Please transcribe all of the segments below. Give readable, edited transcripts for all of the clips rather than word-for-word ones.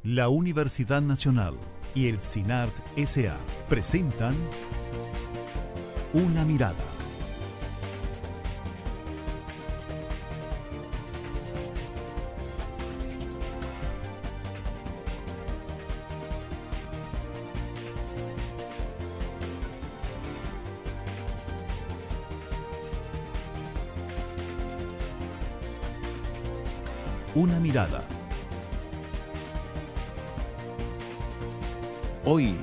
La Universidad Nacional y el CINART S.A. presentan Una Mirada. Una Mirada. Hoy,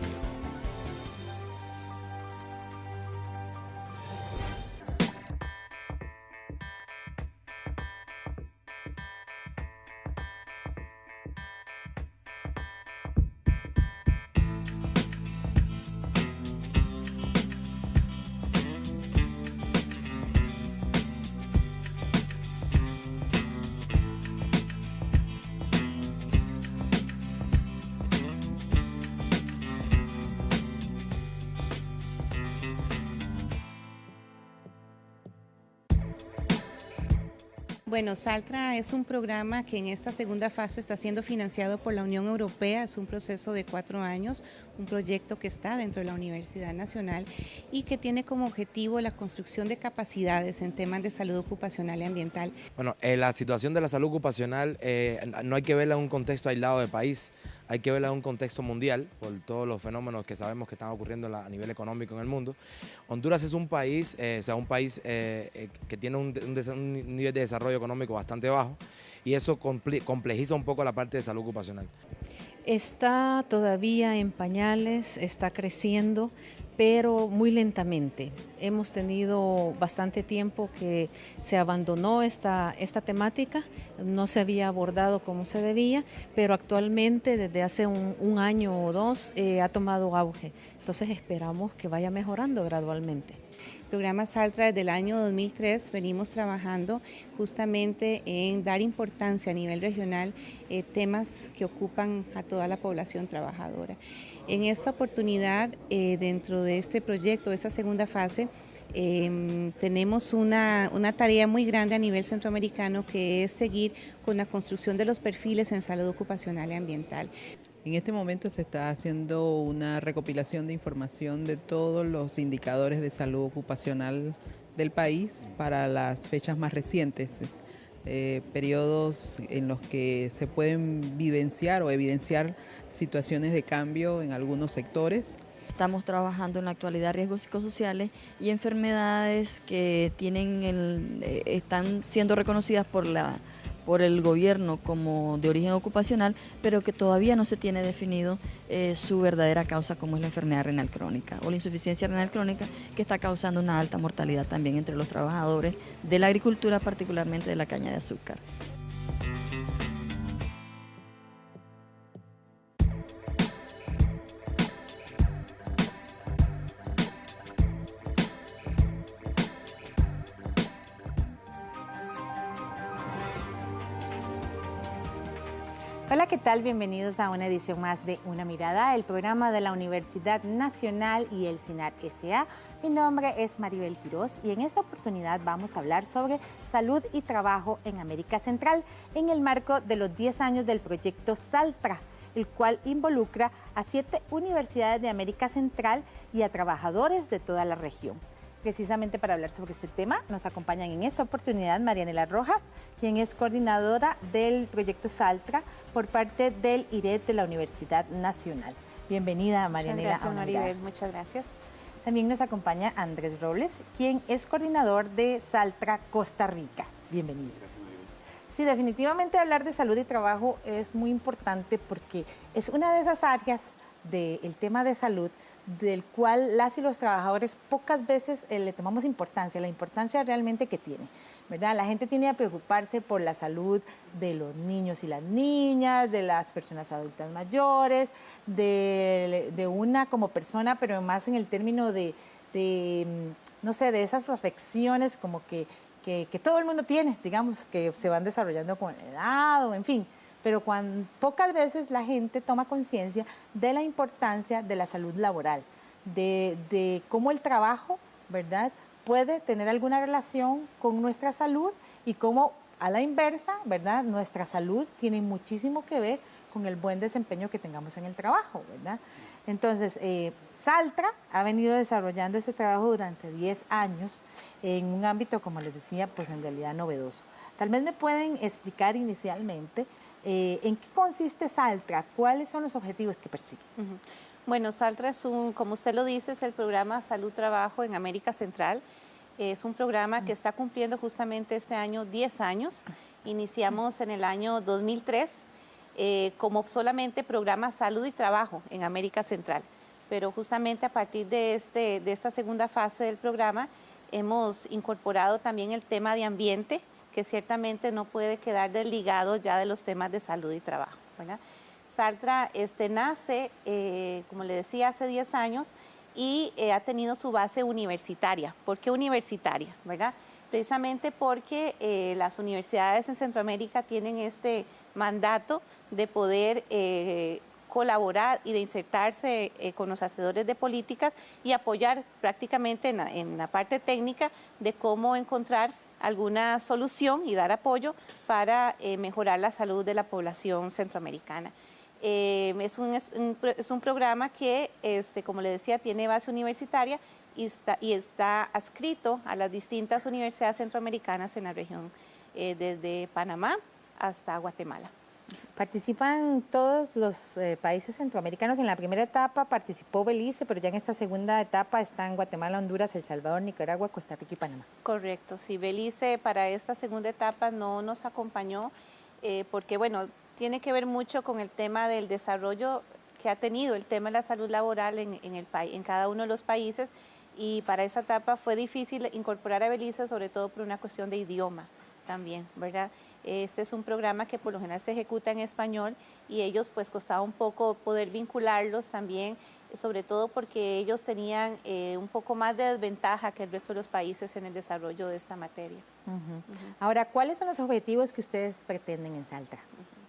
Bueno, Saltra es un programa que en esta segunda fase está siendo financiado por la Unión Europea. Es un proceso de 4 años, un proyecto que está dentro de la Universidad Nacional y que tiene como objetivo la construcción de capacidades en temas de salud ocupacional y ambiental. Bueno, la situación de la salud ocupacional no hay que verla en un contexto aislado del país, hay que verla en un contexto mundial por todos los fenómenos que sabemos que están ocurriendo a nivel económico en el mundo. Honduras es un país, que tiene un nivel de desarrollo económico bastante bajo y eso complejiza un poco la parte de salud ocupacional. Está todavía en pañales, está creciendo, pero muy lentamente. Hemos tenido bastante tiempo que se abandonó esta temática, no se había abordado como se debía, pero actualmente desde hace un año o dos ha tomado auge. Entonces esperamos que vaya mejorando gradualmente. El programa Saltra desde el año 2003 venimos trabajando justamente en dar importancia a nivel regional temas que ocupan a toda la población trabajadora. En esta oportunidad, dentro de este proyecto, esta segunda fase, tenemos una tarea muy grande a nivel centroamericano que es seguir con la construcción de los perfiles en salud ocupacional y ambiental. En este momento se está haciendo una recopilación de información de todos los indicadores de salud ocupacional del país para las fechas más recientes, periodos en los que se pueden vivenciar o evidenciar situaciones de cambio en algunos sectores. Estamos trabajando en la actualidad riesgos psicosociales y enfermedades que están siendo reconocidas por el gobierno como de origen ocupacional, pero que todavía no se tiene definido su verdadera causa, como es la enfermedad renal crónica o la insuficiencia renal crónica, que está causando una alta mortalidad también entre los trabajadores de la agricultura, particularmente de la caña de azúcar. Hola, ¿qué tal? Bienvenidos a una edición más de Una Mirada, el programa de la Universidad Nacional y el CINART S.A. Mi nombre es Maribel Quiroz y en esta oportunidad vamos a hablar sobre salud y trabajo en América Central en el marco de los 10 años del proyecto Saltra, el cual involucra a 7 universidades de América Central y a trabajadores de toda la región. Precisamente para hablar sobre este tema nos acompañan en esta oportunidad Marianela Rojas, quien es coordinadora del proyecto Saltra por parte del IRED de la Universidad Nacional. Bienvenida, Marianela. Muchas gracias, Maribel. Muchas gracias. También nos acompaña Andrés Robles, quien es coordinador de Saltra Costa Rica. Bienvenido. Gracias, Maribel. Sí, definitivamente hablar de salud y trabajo es muy importante porque es una de esas áreas del tema de salud del cual las y los trabajadores pocas veces le tomamos importancia, la importancia realmente que tiene, ¿verdad? La gente tiene que preocuparse por la salud de los niños y las niñas, de las personas adultas mayores, de una como persona, pero más en el término no sé, de esas afecciones como que todo el mundo tiene, digamos, que se van desarrollando con la edad o en fin. Pero pocas veces la gente toma conciencia de la importancia de la salud laboral, de cómo el trabajo, ¿verdad?, puede tener alguna relación con nuestra salud y cómo, a la inversa, ¿verdad?, nuestra salud tiene muchísimo que ver con el buen desempeño que tengamos en el trabajo, ¿verdad? Entonces, Saltra ha venido desarrollando este trabajo durante 10 años en un ámbito, como les decía, pues en realidad novedoso. Tal vez me pueden explicar inicialmente en qué consiste Saltra, cuáles son los objetivos que persigue. Bueno, Saltra es como usted lo dice, es el programa Salud Trabajo en América Central. Es un programa que está cumpliendo justamente este año 10 años. Iniciamos en el año 2003 como solamente programa Salud y Trabajo en América Central. Pero justamente a partir de esta segunda fase del programa hemos incorporado también el tema de ambiente, que ciertamente no puede quedar desligado ya de los temas de salud y trabajo, ¿verdad? Saltra nace, como le decía, hace 10 años y ha tenido su base universitaria. ¿Por qué universitaria? ¿Verdad? Precisamente porque las universidades en Centroamérica tienen este mandato de poder colaborar y de insertarse con los hacedores de políticas y apoyar prácticamente en la parte técnica de cómo encontrar alguna solución y dar apoyo para mejorar la salud de la población centroamericana. Es un programa que, como le decía, tiene base universitaria y está adscrito a las distintas universidades centroamericanas en la región, desde Panamá hasta Guatemala. Participan todos los países centroamericanos. En la primera etapa participó Belice, pero ya en esta segunda etapa están Guatemala, Honduras, El Salvador, Nicaragua, Costa Rica y Panamá. Correcto, sí, Belice para esta segunda etapa no nos acompañó porque, bueno, tiene que ver mucho con el tema del desarrollo que ha tenido el tema de la salud laboral en cada uno de los países, y para esa etapa fue difícil incorporar a Belice, sobre todo por una cuestión de idioma también, ¿verdad? Este es un programa que por lo general se ejecuta en español y ellos pues costaba un poco poder vincularlos también, sobre todo porque ellos tenían un poco más de desventaja que el resto de los países en el desarrollo de esta materia. Ahora, ¿cuáles son los objetivos que ustedes pretenden en Saltra?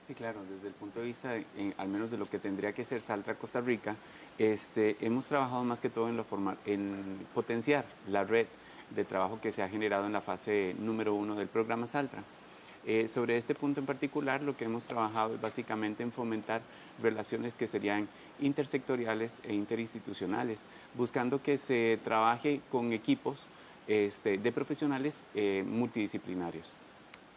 Sí, claro, desde el punto de vista, al menos de lo que tendría que ser Saltra Costa Rica, hemos trabajado más que todo en potenciar la red de trabajo que se ha generado en la fase número 1 del programa Saltra. Sobre este punto en particular, lo que hemos trabajado es básicamente en fomentar relaciones que serían intersectoriales e interinstitucionales, buscando que se trabaje con equipos de profesionales multidisciplinarios,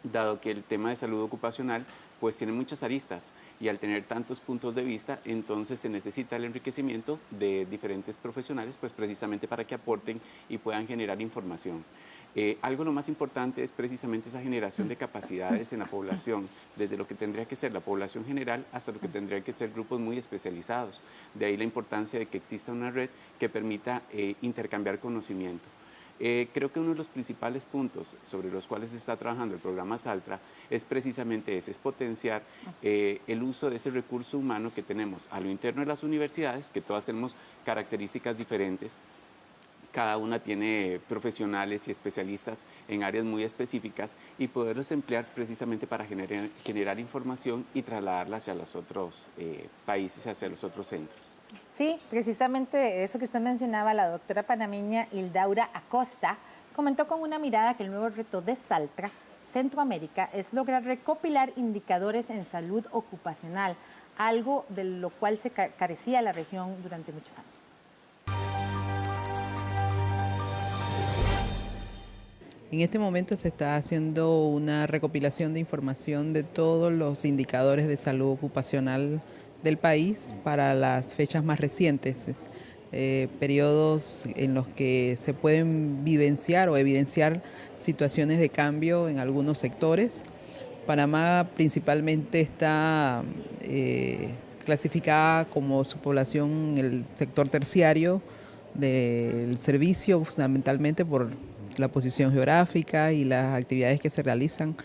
dado que el tema de salud ocupacional pues tiene muchas aristas y al tener tantos puntos de vista, entonces se necesita el enriquecimiento de diferentes profesionales pues precisamente para que aporten y puedan generar información. Algo lo más importante es precisamente esa generación de capacidades en la población, desde lo que tendría que ser la población general hasta lo que tendría que ser grupos muy especializados. De ahí la importancia de que exista una red que permita intercambiar conocimiento. Creo que uno de los principales puntos sobre los cuales se está trabajando el programa Saltra es precisamente ese, es potenciar el uso de ese recurso humano que tenemos a lo interno de las universidades, que todas tenemos características diferentes. Cada una tiene profesionales y especialistas en áreas muy específicas y poderlos emplear precisamente para generar información y trasladarla hacia los otros países, hacia los otros centros. Sí, precisamente eso que usted mencionaba, la doctora panameña Hildaura Acosta comentó con una mirada que el nuevo reto de Saltra Centroamérica es lograr recopilar indicadores en salud ocupacional, algo de lo cual se carecía la región durante muchos años. En este momento se está haciendo una recopilación de información de todos los indicadores de salud ocupacional del país para las fechas más recientes, periodos en los que se pueden vivenciar o evidenciar situaciones de cambio en algunos sectores. Panamá principalmente está clasificada como su población en el sector terciario del servicio, fundamentalmente por la posición geográfica y las actividades que se realizan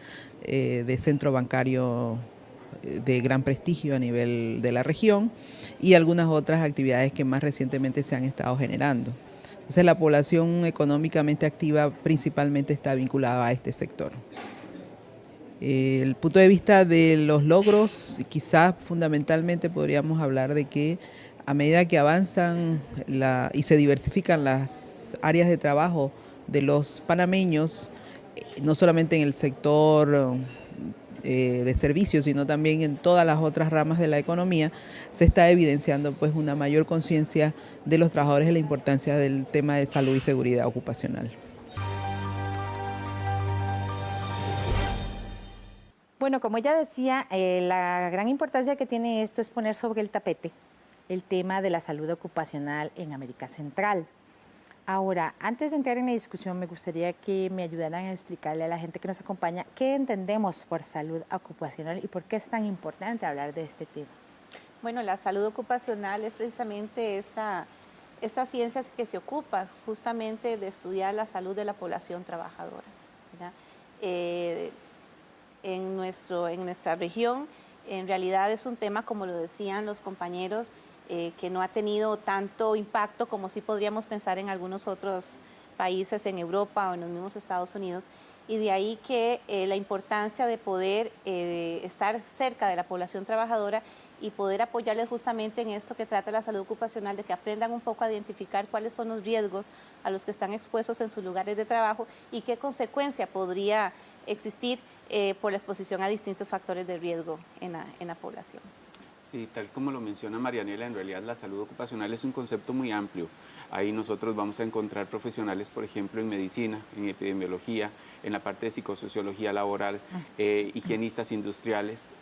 de centro bancario de gran prestigio a nivel de la región y algunas otras actividades que más recientemente se han estado generando. Entonces la población económicamente activa principalmente está vinculada a este sector. El punto de vista de los logros, quizás fundamentalmente podríamos hablar de que a medida que avanzan y se diversifican las áreas de trabajo de los panameños, no solamente en el sector de servicios, sino también en todas las otras ramas de la economía, se está evidenciando pues una mayor conciencia de los trabajadores de la importancia del tema de salud y seguridad ocupacional. Bueno, como ella decía, la gran importancia que tiene esto es poner sobre el tapete el tema de la salud ocupacional en América Central. Ahora, antes de entrar en la discusión, me gustaría que me ayudaran a explicarle a la gente que nos acompaña qué entendemos por salud ocupacional y por qué es tan importante hablar de este tema. Bueno, la salud ocupacional es precisamente esta ciencia que se ocupa justamente de estudiar la salud de la población trabajadora, ¿verdad? En nuestra región, en realidad es un tema, como lo decían los compañeros, que no ha tenido tanto impacto como sí podríamos pensar en algunos otros países en Europa o en los mismos Estados Unidos, y de ahí que la importancia de poder estar cerca de la población trabajadora y poder apoyarles justamente en esto que trata la salud ocupacional, de que aprendan un poco a identificar cuáles son los riesgos a los que están expuestos en sus lugares de trabajo y qué consecuencia podría existir por la exposición a distintos factores de riesgo en la población. Sí, tal como lo menciona Marianela, en realidad la salud ocupacional es un concepto muy amplio. Ahí nosotros vamos a encontrar profesionales, por ejemplo, en medicina, en epidemiología, en la parte de psicosociología laboral, higienistas industriales,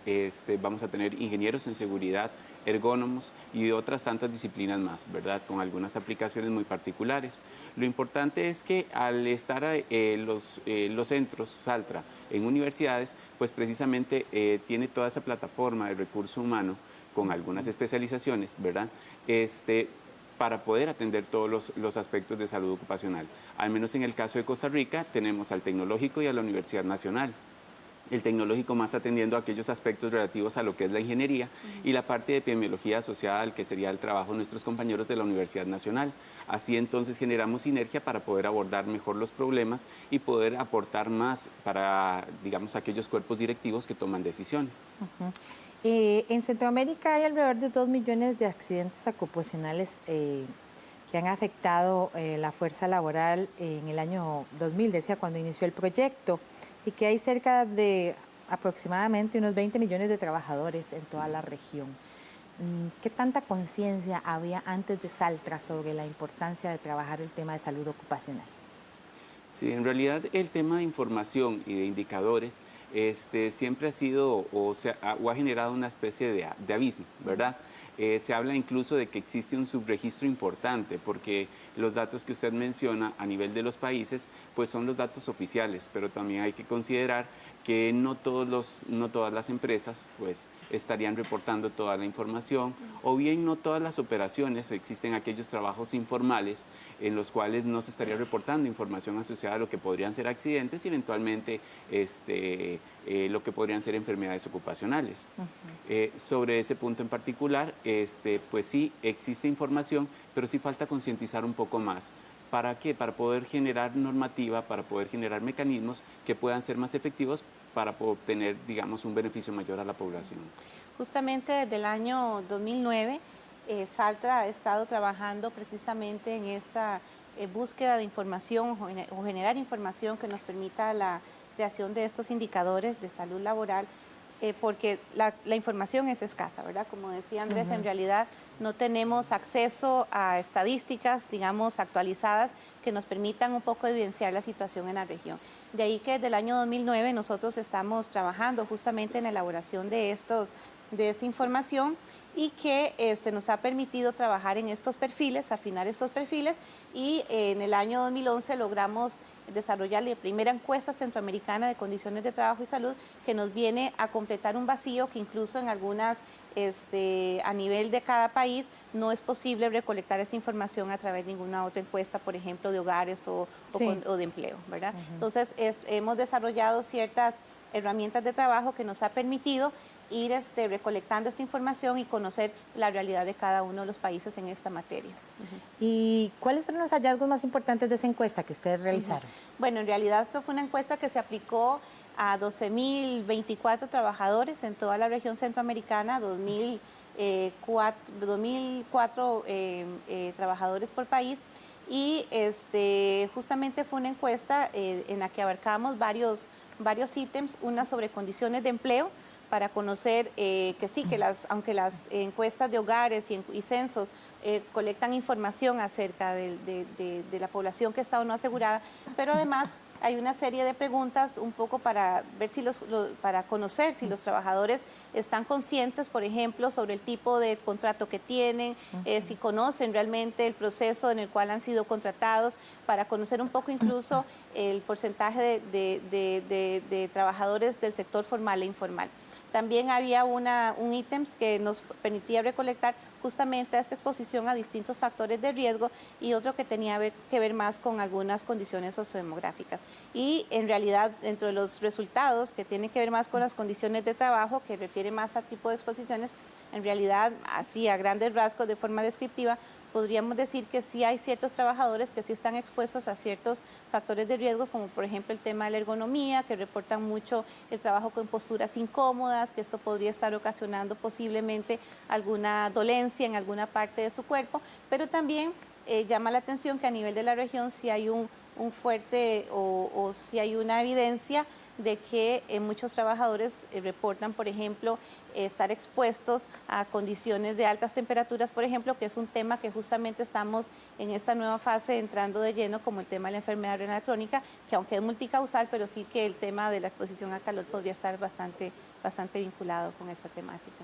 vamos a tener ingenieros en seguridad, ergónomos y otras tantas disciplinas más, ¿verdad? Con algunas aplicaciones muy particulares. Lo importante es que al estar los centros Saltra en universidades, pues precisamente tiene toda esa plataforma de recurso humano con algunas especializaciones, ¿verdad? Para poder atender todos los aspectos de salud ocupacional. Al menos en el caso de Costa Rica, tenemos al Tecnológico y a la Universidad Nacional. El Tecnológico más atendiendo a aquellos aspectos relativos a lo que es la ingeniería y la parte de epidemiología asociada al que sería el trabajo de nuestros compañeros de la Universidad Nacional. Así entonces generamos sinergia para poder abordar mejor los problemas y poder aportar más para, digamos, aquellos cuerpos directivos que toman decisiones. En Centroamérica hay alrededor de 2 millones de accidentes ocupacionales que han afectado la fuerza laboral en el año 2000, decía cuando inició el proyecto, y que hay cerca de aproximadamente unos 20 millones de trabajadores en toda la región. ¿Qué tanta conciencia había antes de Saltra sobre la importancia de trabajar el tema de salud ocupacional? Sí, en realidad el tema de información y de indicadores siempre ha sido o ha generado una especie de abismo, ¿verdad? Se habla incluso de que existe un subregistro importante porque los datos que usted menciona a nivel de los países pues son los datos oficiales, pero también hay que considerar que no todas las empresas pues estarían reportando toda la información o bien no todas las operaciones, existen aquellos trabajos informales en los cuales no se estaría reportando información asociada a lo que podrían ser accidentes y eventualmente lo que podrían ser enfermedades ocupacionales. Sobre ese punto en particular, pues sí existe información, pero sí falta concientizar un poco más. ¿Para qué? Para poder generar normativa, para poder generar mecanismos que puedan ser más efectivos para obtener, digamos, un beneficio mayor a la población. Justamente desde el año 2009, Saltra ha estado trabajando precisamente en esta búsqueda de información o generar información que nos permita la creación de estos indicadores de salud laboral, porque la información es escasa, ¿verdad? Como decía Andrés, en realidad no tenemos acceso a estadísticas, digamos, actualizadas que nos permitan un poco evidenciar la situación en la región. De ahí que desde el año 2009 nosotros estamos trabajando justamente en la elaboración de esta información y que nos ha permitido trabajar en estos perfiles, afinar estos perfiles, y en el año 2011 logramos desarrollar la primera encuesta centroamericana de condiciones de trabajo y salud que nos viene a completar un vacío que incluso en algunas, a nivel de cada país, no es posible recolectar esta información a través de ninguna otra encuesta, por ejemplo, de hogares o de empleo, ¿verdad? Entonces, hemos desarrollado ciertas herramientas de trabajo que nos ha permitido ir recolectando esta información y conocer la realidad de cada uno de los países en esta materia. ¿Y cuáles fueron los hallazgos más importantes de esa encuesta que ustedes realizaron? Bueno, en realidad esto fue una encuesta que se aplicó a 12.024 trabajadores en toda la región centroamericana, 2.004 trabajadores por país, y justamente fue una encuesta en la que abarcamos varios varios ítems, una sobre condiciones de empleo, para conocer que sí, que aunque las encuestas de hogares y censos colectan información acerca de la población que está o no asegurada, pero además hay una serie de preguntas un poco para ver si para conocer si los trabajadores están conscientes, por ejemplo, sobre el tipo de contrato que tienen, si conocen realmente el proceso en el cual han sido contratados, para conocer un poco incluso el porcentaje de trabajadores del sector formal e informal. También había un ítem que nos permitía recolectar justamente esta exposición a distintos factores de riesgo y otro que tenía que ver más con algunas condiciones sociodemográficas. Y en realidad, dentro de los resultados que tienen que ver más con las condiciones de trabajo, que refiere más a tipo de exposiciones, en realidad, así a grandes rasgos, de forma descriptiva, podríamos decir que sí hay ciertos trabajadores que sí están expuestos a ciertos factores de riesgo, como por ejemplo el tema de la ergonomía, que reportan mucho el trabajo con posturas incómodas, que esto podría estar ocasionando posiblemente alguna dolencia en alguna parte de su cuerpo, pero también llama la atención que a nivel de la región sí hay un fuerte o si hay una evidencia de que muchos trabajadores reportan, por ejemplo, estar expuestos a condiciones de altas temperaturas, por ejemplo, que es un tema que justamente estamos en esta nueva fase entrando de lleno, como el tema de la enfermedad renal crónica, que aunque es multicausal, pero sí que el tema de la exposición a calor podría estar bastante vinculado con esta temática.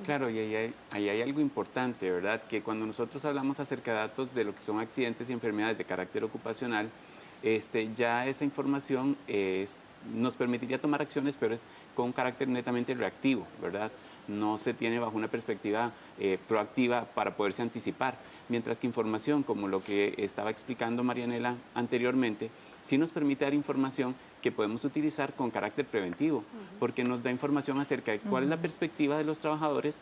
Claro, y ahí hay algo importante, ¿verdad? Que cuando nosotros hablamos acerca de datos de lo que son accidentes y enfermedades de carácter ocupacional, ya esa información nos permitiría tomar acciones, pero es con un carácter netamente reactivo, ¿verdad? No se tiene bajo una perspectiva proactiva para poderse anticipar, mientras que información como lo que estaba explicando Marianela anteriormente, sí nos permite dar información que podemos utilizar con carácter preventivo, porque nos da información acerca de cuál es la perspectiva de los trabajadores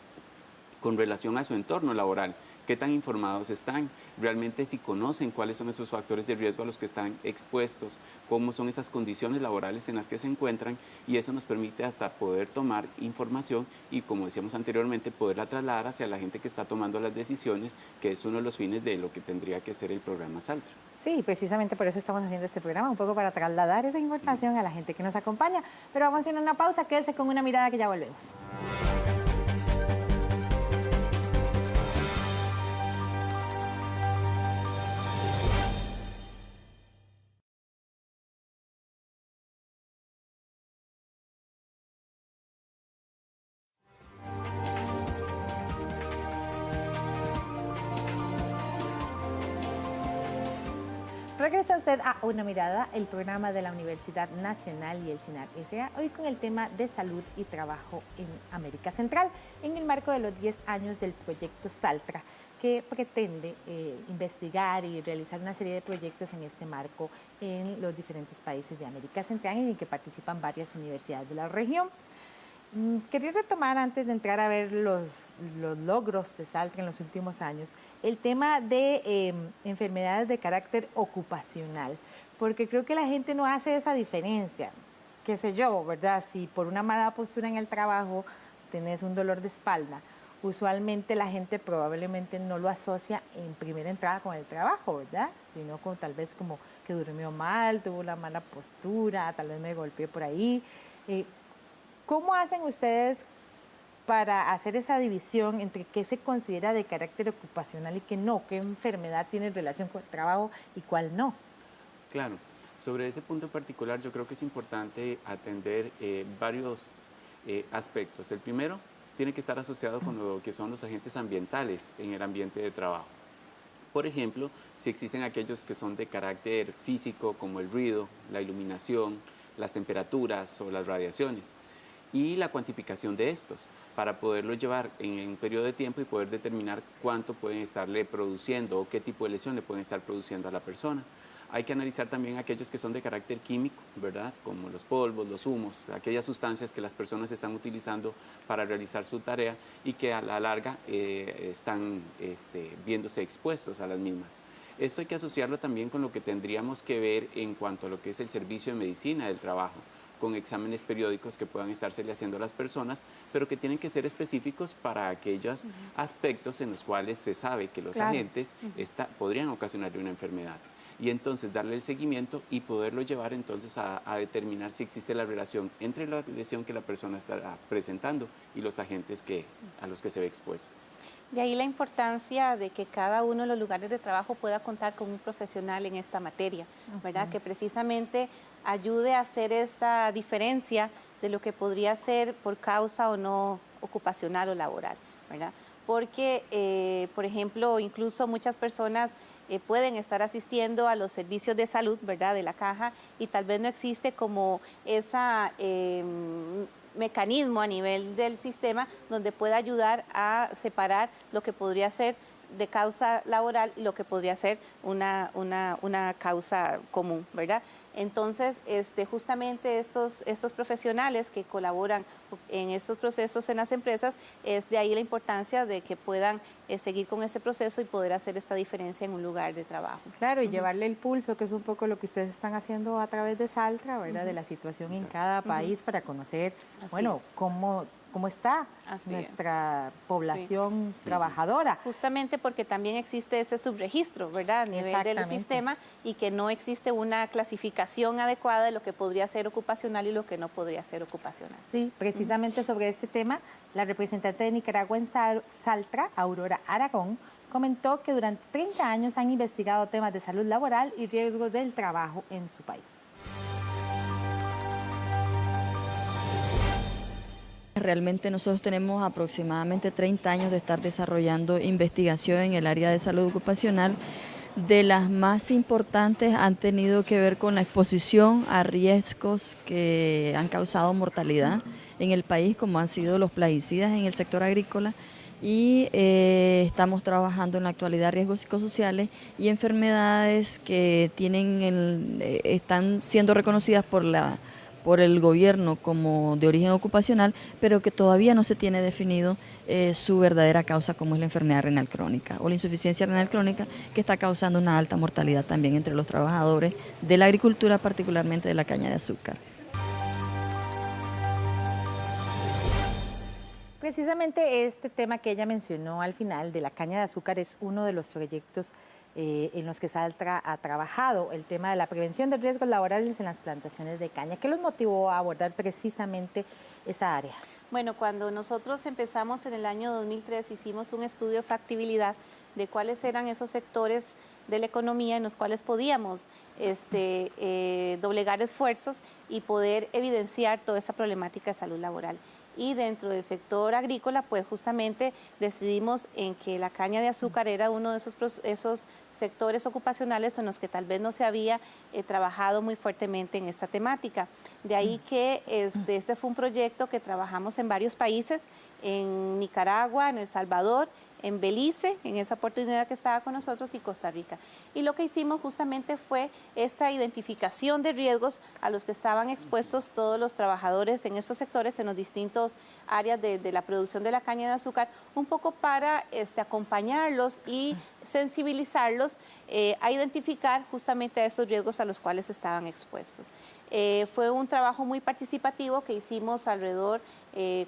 con relación a su entorno laboral, qué tan informados están, realmente si conocen cuáles son esos factores de riesgo a los que están expuestos, cómo son esas condiciones laborales en las que se encuentran, y eso nos permite hasta poder tomar información y, como decíamos anteriormente, poderla trasladar hacia la gente que está tomando las decisiones, que es uno de los fines de lo que tendría que ser el programa Saltra. Sí, precisamente por eso estamos haciendo este programa, un poco para trasladar esa información a la gente que nos acompaña. Pero vamos a hacer una pausa, quédese con una mirada que ya volvemos. Regresa usted a Una Mirada, el programa de la Universidad Nacional y el CINAR S.A., hoy con el tema de salud y trabajo en América Central, en el marco de los 10 años del proyecto Saltra, que pretende investigar y realizar una serie de proyectos en este marco en los diferentes países de América Central, en el que participan varias universidades de la región. Quería retomar, antes de entrar a ver los logros de Saltra en los últimos años, el tema de enfermedades de carácter ocupacional, porque creo que la gente no hace esa diferencia. Qué sé yo, ¿verdad? Si por una mala postura en el trabajo tenés un dolor de espalda, usualmente la gente probablemente no lo asocia en primera entrada con el trabajo, ¿verdad? Sino con tal vez como que durmió mal, tuvo una mala postura, tal vez me golpeé por ahí. ¿Cómo hacen ustedes para hacer esa división entre qué se considera de carácter ocupacional y qué no? ¿Qué enfermedad tiene relación con el trabajo y cuál no? Claro, sobre ese punto en particular yo creo que es importante atender varios aspectos. El primero tiene que estar asociado con lo que son los agentes ambientales en el ambiente de trabajo. Por ejemplo, si existen aquellos que son de carácter físico, como el ruido, la iluminación, las temperaturas o las radiaciones, y la cuantificación de estos para poderlo llevar en un periodo de tiempo y poder determinar cuánto pueden estarle produciendo o qué tipo de lesión le pueden estar produciendo a la persona. Hay que analizar también aquellos que son de carácter químico, ¿verdad? Como los polvos, los humos, aquellas sustancias que las personas están utilizando para realizar su tarea y que a la larga están viéndose expuestos a las mismas. Esto hay que asociarlo también con lo que tendríamos que ver en cuanto a lo que es el servicio de medicina del trabajo, con exámenes periódicos que puedan estársele haciendo a las personas, pero que tienen que ser específicos para aquellos aspectos en los cuales se sabe que los agentes podrían ocasionarle una enfermedad. y entonces darle el seguimiento y poderlo llevar entonces a determinar si existe la relación entre la lesión que la persona está presentando y los agentes a los que se ve expuesto. De ahí la importancia de que cada uno de los lugares de trabajo pueda contar con un profesional en esta materia, ¿verdad? Que precisamente ayude a hacer esta diferencia de lo que podría ser por causa o no ocupacional o laboral, ¿verdad? Porque, por ejemplo, incluso muchas personas pueden estar asistiendo a los servicios de salud, ¿verdad?, de la caja, y tal vez no existe como esa mecanismo a nivel del sistema donde pueda ayudar a separar lo que podría ser de causa laboral y lo que podría ser una causa común, ¿verdad? Entonces, justamente estos profesionales que colaboran en estos procesos en las empresas, es de ahí la importancia de que puedan seguir con ese proceso y poder hacer esta diferencia en un lugar de trabajo. Claro, y llevarle el pulso, que es un poco lo que ustedes están haciendo a través de Saltra, ¿verdad? De la situación en cada país para conocer, bueno, cómo está nuestra población trabajadora. Justamente porque también existe ese subregistro, ¿verdad?, a nivel del sistema, y que no existe una clasificación adecuada de lo que podría ser ocupacional y lo que no podría ser ocupacional. Sí, precisamente sobre este tema, la representante de Nicaragua en Saltra, Aurora Aragón, comentó que durante 30 años han investigado temas de salud laboral y riesgos del trabajo en su país. Realmente nosotros tenemos aproximadamente 30 años de estar desarrollando investigación en el área de salud ocupacional. De las más importantes han tenido que ver con la exposición a riesgos que han causado mortalidad en el país, como han sido los plaguicidas en el sector agrícola, y estamos trabajando en la actualidad riesgos psicosociales y enfermedades que están siendo reconocidas por el gobierno como de origen ocupacional, pero que todavía no se tiene definido su verdadera causa, como es la enfermedad renal crónica o la insuficiencia renal crónica, que está causando una alta mortalidad también entre los trabajadores de la agricultura, particularmente de la caña de azúcar. Precisamente este tema que ella mencionó al final de la caña de azúcar es uno de los proyectos en los que Saltra ha trabajado, el tema de la prevención de riesgos laborales en las plantaciones de caña. ¿Qué los motivó a abordar precisamente esa área? Bueno, cuando nosotros empezamos en el año 2003, hicimos un estudio de factibilidad de cuáles eran esos sectores de la economía en los cuales podíamos doblegar esfuerzos y poder evidenciar toda esa problemática de salud laboral. Y dentro del sector agrícola, pues justamente decidimos en que la caña de azúcar era uno de esos sectores ocupacionales en los que tal vez no se había trabajado muy fuertemente en esta temática. De ahí que este fue un proyecto que trabajamos en varios países, en Nicaragua, en El Salvador, en Belice, en esa oportunidad que estaba con nosotros, y Costa Rica. Y lo que hicimos justamente fue esta identificación de riesgos a los que estaban expuestos todos los trabajadores en estos sectores, en los distintos áreas de la producción de la caña de azúcar, un poco para acompañarlos y sensibilizarlos a identificar justamente a esos riesgos a los cuales estaban expuestos. Fue un trabajo muy participativo que hicimos alrededor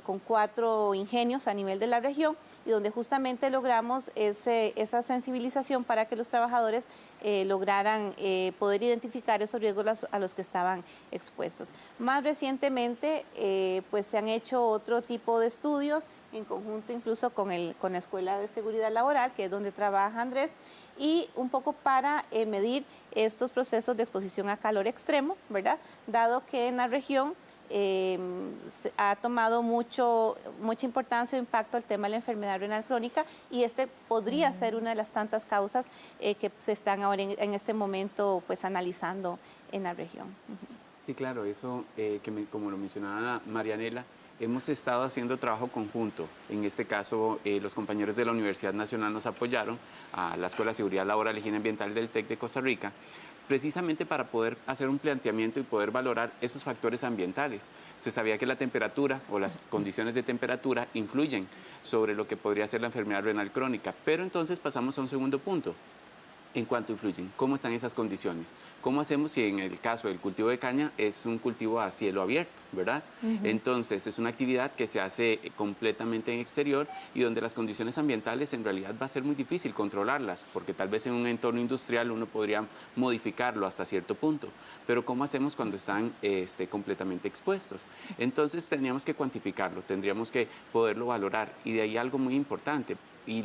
con 4 ingenios a nivel de la región, y donde justamente logramos esa sensibilización para que los trabajadores lograran poder identificar esos riesgos a los que estaban expuestos. Más recientemente, pues se han hecho otro tipo de estudios en conjunto incluso con la Escuela de Seguridad Laboral, que es donde trabaja Andrés, y un poco para medir estos procesos de exposición a calor extremo, ¿verdad? Dado que en la región ha tomado mucha importancia o impacto el tema de la enfermedad renal crónica, y podría ser una de las tantas causas que se están ahora en este momento pues analizando en la región. Sí, claro, eso como lo mencionaba Marianela, hemos estado haciendo trabajo conjunto. En este caso, los compañeros de la Universidad Nacional nos apoyaron a la Escuela de Seguridad Laboral y Higiene Ambiental del TEC de Costa Rica, precisamente para poder hacer un planteamiento y poder valorar esos factores ambientales. Se sabía que la temperatura o las condiciones de temperatura influyen sobre lo que podría ser la enfermedad renal crónica, pero entonces pasamos a un segundo punto. ¿En cuánto influyen? ¿Cómo están esas condiciones? ¿Cómo hacemos si en el caso del cultivo de caña es un cultivo a cielo abierto, ¿verdad? Entonces es una actividad que se hace completamente en exterior y donde las condiciones ambientales en realidad va a ser muy difícil controlarlas, porque tal vez en un entorno industrial uno podría modificarlo hasta cierto punto, pero ¿cómo hacemos cuando están completamente expuestos? Entonces tendríamos que cuantificarlo, tendríamos que poderlo valorar, y de ahí algo muy importante, y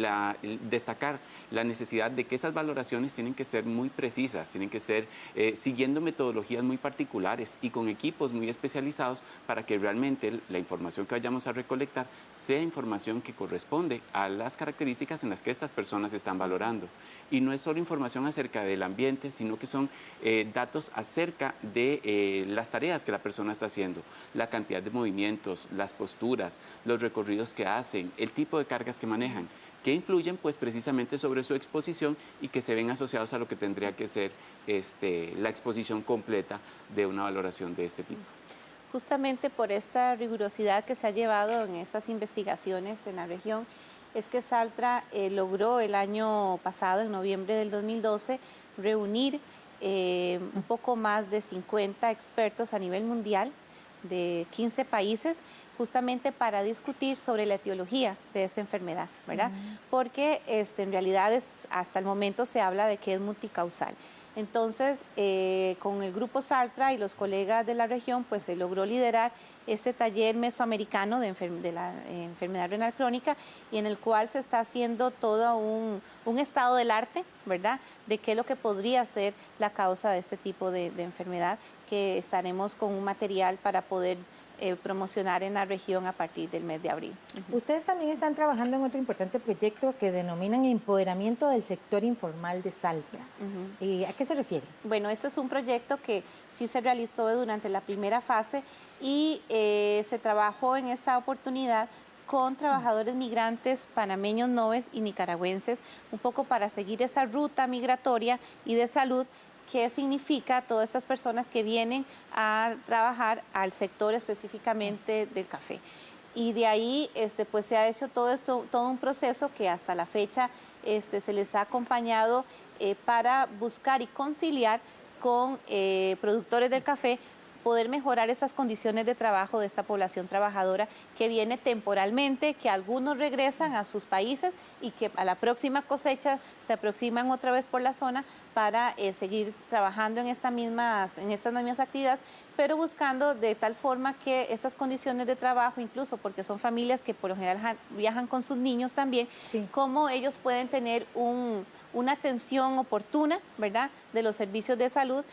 destacar la necesidad de que esas valoraciones tienen que ser muy precisas, tienen que ser siguiendo metodologías muy particulares y con equipos muy especializados para que realmente la información que vayamos a recolectar sea información que corresponde a las características en las que estas personas están valorando. Y no es solo información acerca del ambiente, sino que son datos acerca de las tareas que la persona está haciendo, la cantidad de movimientos, las posturas, los recorridos que hacen, el tipo de cargas que manejan, que influyen pues precisamente sobre su exposición y que se ven asociados a lo que tendría que ser la exposición completa de una valoración de este tipo. Justamente por esta rigurosidad que se ha llevado en estas investigaciones en la región, es que Saltra logró el año pasado, en noviembre del 2012, reunir un poco más de 50 expertos a nivel mundial de 15 países, justamente para discutir sobre la etiología de esta enfermedad, ¿verdad? Porque en realidad hasta el momento se habla de que es multicausal. Entonces, con el grupo Saltra y los colegas de la región, pues se logró liderar este taller mesoamericano de la enfermedad renal crónica, y en el cual se está haciendo todo un estado del arte, ¿verdad?, de qué es lo que podría ser la causa de este tipo de enfermedad, que estaremos con un material para poder promocionar en la región a partir del mes de abril. Ustedes también están trabajando en otro importante proyecto que denominan Empoderamiento del Sector Informal de Saltra. ¿A qué se refiere? Bueno, esto es un proyecto que sí se realizó durante la primera fase y se trabajó en esta oportunidad con trabajadores migrantes panameños, noves y nicaragüenses, un poco para seguir esa ruta migratoria y de salud. ¿Qué significa todas estas personas que vienen a trabajar al sector específicamente del café? Y de ahí pues se ha hecho todo un proceso que hasta la fecha se les ha acompañado para buscar y conciliar con productores del café, poder mejorar esas condiciones de trabajo de esta población trabajadora que viene temporalmente, que algunos regresan a sus países y que a la próxima cosecha se aproximan otra vez por la zona para seguir trabajando en estas mismas actividades, pero buscando de tal forma que estas condiciones de trabajo, incluso porque son familias que por lo general viajan con sus niños también, cómo ellos pueden tener una atención oportuna, ¿verdad?, de los servicios de salud,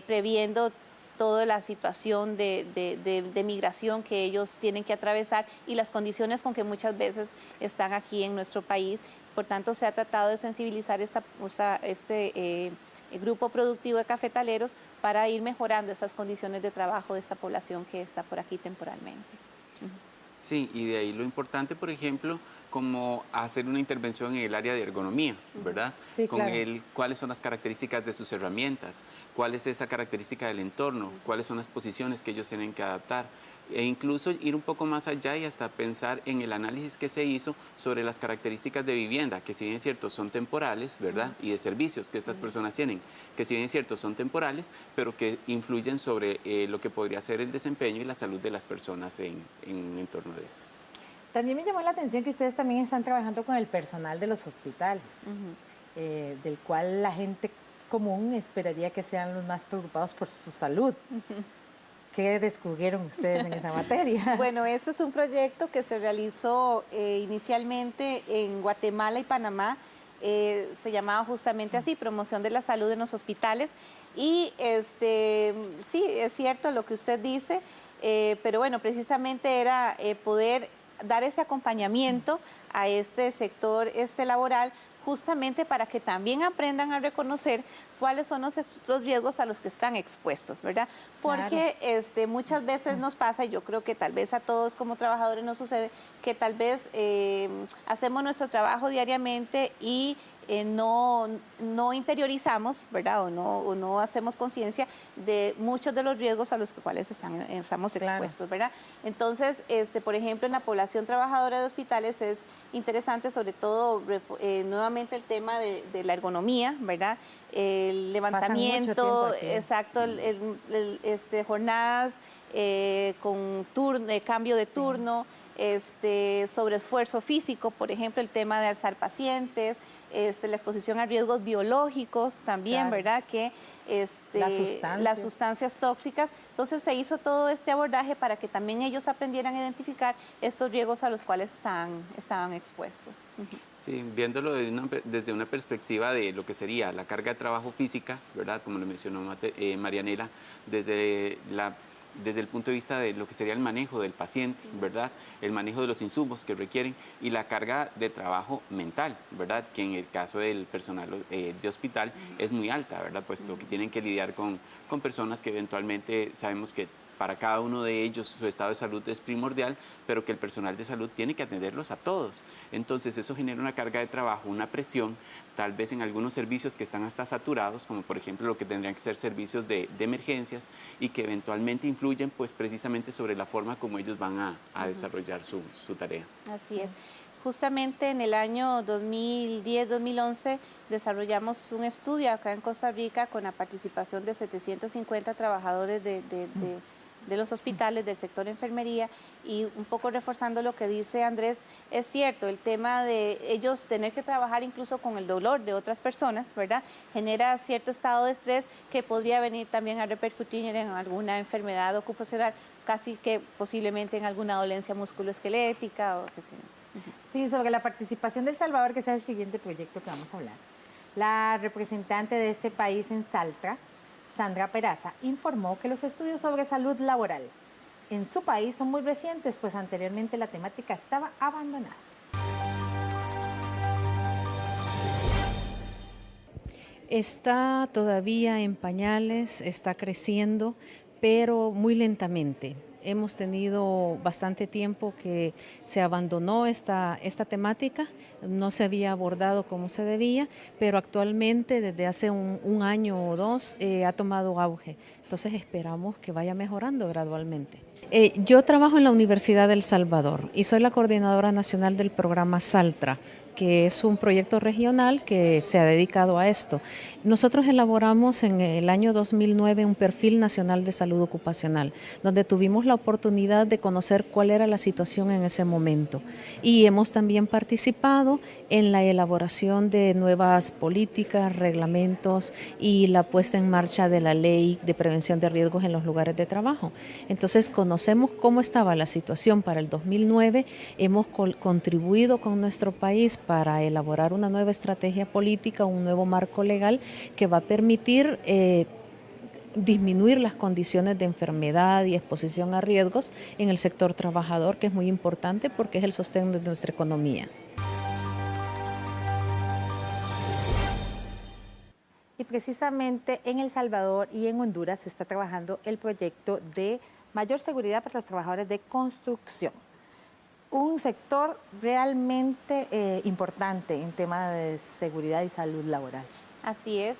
previendo toda la situación de migración que ellos tienen que atravesar y las condiciones con que muchas veces están aquí en nuestro país. Por tanto, se ha tratado de sensibilizar este grupo productivo de cafetaleros para ir mejorando esas condiciones de trabajo de esta población que está por aquí temporalmente. Sí, y de ahí lo importante, por ejemplo, como hacer una intervención en el área de ergonomía, ¿verdad? Sí, claro. Cuáles son las características de sus herramientas, cuál es esa característica del entorno, cuáles son las posiciones que ellos tienen que adaptar, e incluso ir un poco más allá y hasta pensar en el análisis que se hizo sobre las características de vivienda, que si bien es cierto son temporales, ¿verdad? Y de servicios que estas personas tienen, que si bien es cierto son temporales, pero que influyen sobre lo que podría ser el desempeño y la salud de las personas en un entorno de esos. También me llamó la atención que ustedes también están trabajando con el personal de los hospitales, del cual la gente común esperaría que sean los más preocupados por su salud. ¿Qué descubrieron ustedes en esa materia? Bueno, este es un proyecto que se realizó inicialmente en Guatemala y Panamá. Se llamaba justamente así, Promoción de la Salud en los Hospitales. Y sí, es cierto lo que usted dice, pero bueno, precisamente era poder dar ese acompañamiento a este sector laboral, justamente para que también aprendan a reconocer cuáles son los riesgos a los que están expuestos, ¿verdad? Porque muchas veces nos pasa, y yo creo que tal vez a todos como trabajadores nos sucede, que tal vez hacemos nuestro trabajo diariamente y no interiorizamos, ¿verdad? O no hacemos conciencia de muchos de los riesgos a los cuales estamos expuestos, ¿verdad? Entonces, por ejemplo, en la población trabajadora de hospitales es interesante, sobre todo nuevamente el tema de la ergonomía, ¿verdad? El levantamiento, exacto, jornadas con turno, cambio de turno, sobre esfuerzo físico, por ejemplo, el tema de alzar pacientes, la exposición a riesgos biológicos también, claro, ¿verdad? Que las sustancias tóxicas. Entonces se hizo todo este abordaje para que también ellos aprendieran a identificar estos riesgos a los cuales estaban expuestos. Sí, viéndolo desde una perspectiva de lo que sería la carga de trabajo física, ¿verdad? Como lo mencionó Marianela, desde el punto de vista de lo que sería el manejo del paciente, ¿verdad? El manejo de los insumos que requieren y la carga de trabajo mental, ¿verdad? Que en el caso del personal de hospital es muy alta, ¿verdad? Puesto que tienen que lidiar con personas que eventualmente sabemos que para cada uno de ellos su estado de salud es primordial, pero que el personal de salud tiene que atenderlos a todos. Entonces eso genera una carga de trabajo, una presión, tal vez en algunos servicios que están hasta saturados, como por ejemplo lo que tendrían que ser servicios de emergencias y que eventualmente influyen pues precisamente sobre la forma como ellos van a desarrollar su tarea. Así es. Justamente en el año 2010-2011 desarrollamos un estudio acá en Costa Rica con la participación de 750 trabajadores de los hospitales, del sector enfermería, y un poco reforzando lo que dice Andrés, es cierto, el tema de ellos tener que trabajar incluso con el dolor de otras personas, ¿verdad? Genera cierto estado de estrés que podría venir también a repercutir en alguna enfermedad ocupacional, casi que posiblemente en alguna dolencia musculoesquelética o qué sé yo. Sí, sobre la participación del Salvador, que es el siguiente proyecto que vamos a hablar. La representante de este país en Saltra, Sandra Peraza, informó que los estudios sobre salud laboral en su país son muy recientes, pues anteriormente la temática estaba abandonada. Está todavía en pañales, está creciendo, pero muy lentamente. Hemos tenido bastante tiempo que se abandonó esta temática, no se había abordado como se debía, pero actualmente desde hace un año o dos ha tomado auge. Entonces esperamos que vaya mejorando gradualmente. Yo trabajo en la Universidad del Salvador y soy la coordinadora nacional del programa Saltra, que es un proyecto regional que se ha dedicado a esto. Nosotros elaboramos en el año 2009 un perfil nacional de salud ocupacional, donde tuvimos la oportunidad de conocer cuál era la situación en ese momento. Y hemos también participado en la elaboración de nuevas políticas, reglamentos y la puesta en marcha de la ley de prevención de riesgos en los lugares de trabajo. Entonces conocemos cómo estaba la situación para el 2009, hemos contribuido con nuestro país para elaborar una nueva estrategia política, un nuevo marco legal que va a permitir disminuir las condiciones de enfermedad y exposición a riesgos en el sector trabajador, que es muy importante porque es el sostén de nuestra economía. Y precisamente en El Salvador y en Honduras se está trabajando el proyecto de mayor seguridad para los trabajadores de construcción. Un sector realmente importante en tema de seguridad y salud laboral. Así es.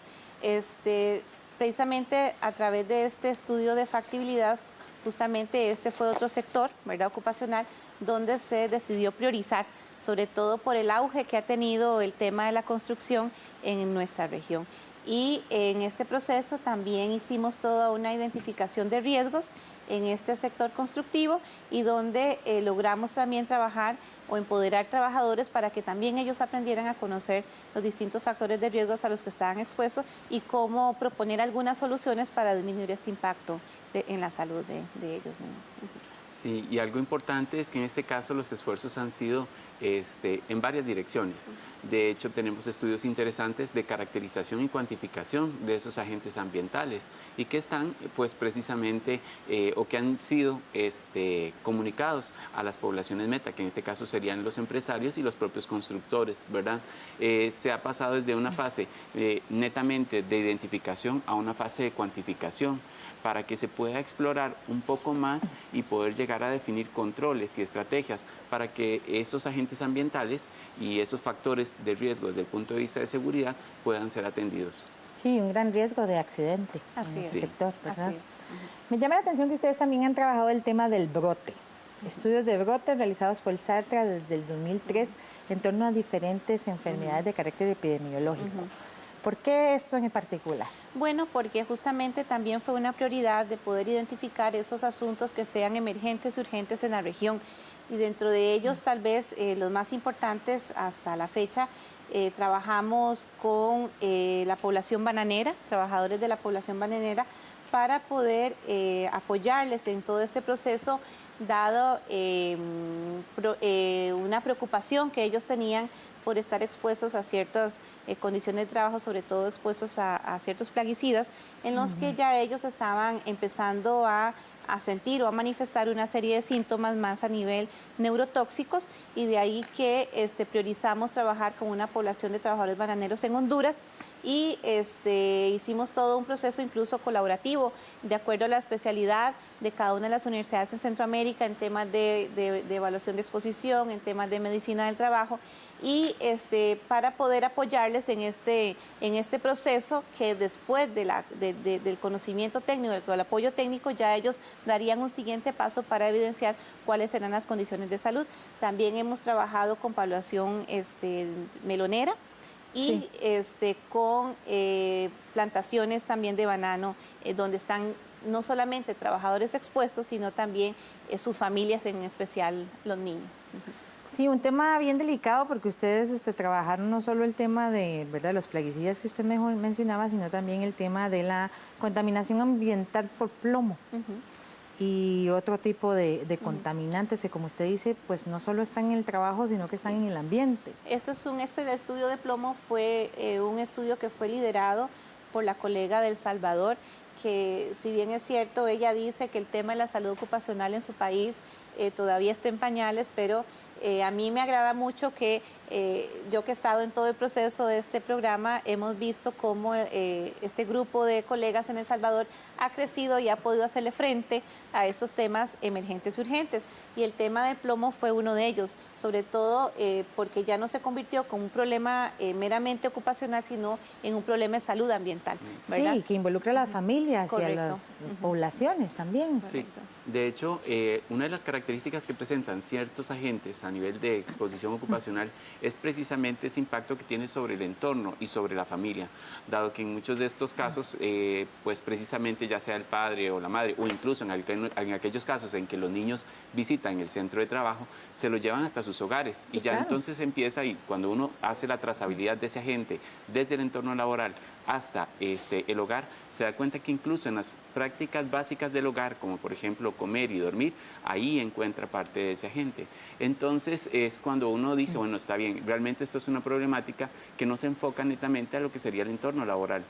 Precisamente a través de este estudio de factibilidad, justamente este fue otro sector, ¿verdad?, ocupacional, donde se decidió priorizar, sobre todo por el auge que ha tenido el tema de la construcción en nuestra región. Y en este proceso también hicimos toda una identificación de riesgos en este sector constructivo y donde logramos también trabajar o empoderar trabajadores para que también ellos aprendieran a conocer los distintos factores de riesgos a los que estaban expuestos y cómo proponer algunas soluciones para disminuir este impacto en la salud de ellos mismos. Sí, y algo importante es que en este caso los esfuerzos han sido en varias direcciones. De hecho, tenemos estudios interesantes de caracterización y cuantificación de esos agentes ambientales y que están, pues, precisamente, o que han sido comunicados a las poblaciones meta, que en este caso serían los empresarios y los propios constructores, ¿verdad? Se ha pasado desde una fase netamente de identificación a una fase de cuantificación para que se pueda explorar un poco más y poder llegar a definir controles y estrategias para que esos agentes ambientales y esos factores de riesgo desde el punto de vista de seguridad puedan ser atendidos. Sí, un gran riesgo de accidente en el sector, ¿verdad? Así es. Me llama la atención que ustedes también han trabajado el tema del brote. estudios de brote realizados por el SALTRA desde el 2003 en torno a diferentes enfermedades de carácter epidemiológico. ¿Por qué esto en particular? Bueno, porque justamente también fue una prioridad de poder identificar esos asuntos que sean emergentes y urgentes en la región. Y dentro de ellos, tal vez los más importantes hasta la fecha, trabajamos con la población bananera, trabajadores de la población bananera, para poder apoyarles en todo este proceso, dado una preocupación que ellos tenían por estar expuestos a ciertas condiciones de trabajo, sobre todo expuestos a ciertos plaguicidas, en los que ya ellos estaban empezando a sentir o a manifestar una serie de síntomas más a nivel neurotóxicos, y de ahí que priorizamos trabajar con una población de trabajadores bananeros en Honduras, y hicimos todo un proceso incluso colaborativo de acuerdo a la especialidad de cada una de las universidades en Centroamérica en temas de evaluación de exposición, en temas de medicina del trabajo, y para poder apoyarles en este proceso, que después del conocimiento técnico, del apoyo técnico, ya ellos darían un siguiente paso para evidenciar cuáles serán las condiciones de salud. También hemos trabajado con población melonera y con plantaciones también de banano, donde están no solamente trabajadores expuestos, sino también sus familias, en especial los niños. Sí, un tema bien delicado, porque ustedes trabajaron no solo el tema de los plaguicidas que usted mejor mencionaba, sino también el tema de la contaminación ambiental por plomo. Y otro tipo de contaminantes que, como usted dice, pues no solo están en el trabajo, sino que están en el ambiente. Este estudio de plomo fue un estudio que fue liderado por la colega de El Salvador, que, si bien es cierto, ella dice que el tema de la salud ocupacional en su país todavía está en pañales, pero a mí me agrada mucho que yo, que he estado en todo el proceso de este programa, hemos visto cómo este grupo de colegas en El Salvador ha crecido y ha podido hacerle frente a esos temas emergentes y urgentes. Y el tema del plomo fue uno de ellos, sobre todo porque ya no se convirtió como un problema meramente ocupacional, sino en un problema de salud ambiental, ¿verdad? Sí, que involucra a las familias. Correcto. Y a las poblaciones también. Sí. De hecho, una de las características que presentan ciertos agentes a nivel de exposición ocupacional es precisamente ese impacto que tiene sobre el entorno y sobre la familia, dado que en muchos de estos casos, pues precisamente ya sea el padre o la madre, o incluso en aquellos casos en que los niños visitan el centro de trabajo, se los llevan hasta sus hogares. Sí, y ya claro. Entonces empieza, y cuando uno hace la trazabilidad de ese agente desde el entorno laboral hasta el hogar, se da cuenta que incluso en las prácticas básicas del hogar, como por ejemplo comer y dormir, ahí encuentra parte de ese agente. Entonces es cuando uno dice, bueno, está bien, realmente esto es una problemática que no se enfoca netamente a lo que sería el entorno laboral,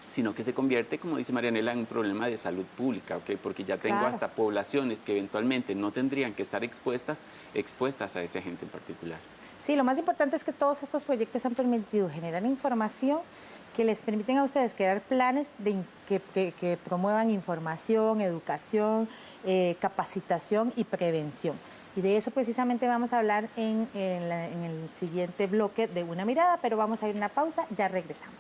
sino que se convierte, como dice Marianela, en un problema de salud pública, ¿okay? Porque ya tengo hasta poblaciones que eventualmente no tendrían que estar expuestas a ese agente en particular. Sí, lo más importante es que todos estos proyectos han permitido generar información que les permiten a ustedes crear planes que promuevan información, educación, capacitación y prevención. Y de eso precisamente vamos a hablar en el siguiente bloque de Una Mirada, pero vamos a ir a una pausa, ya regresamos.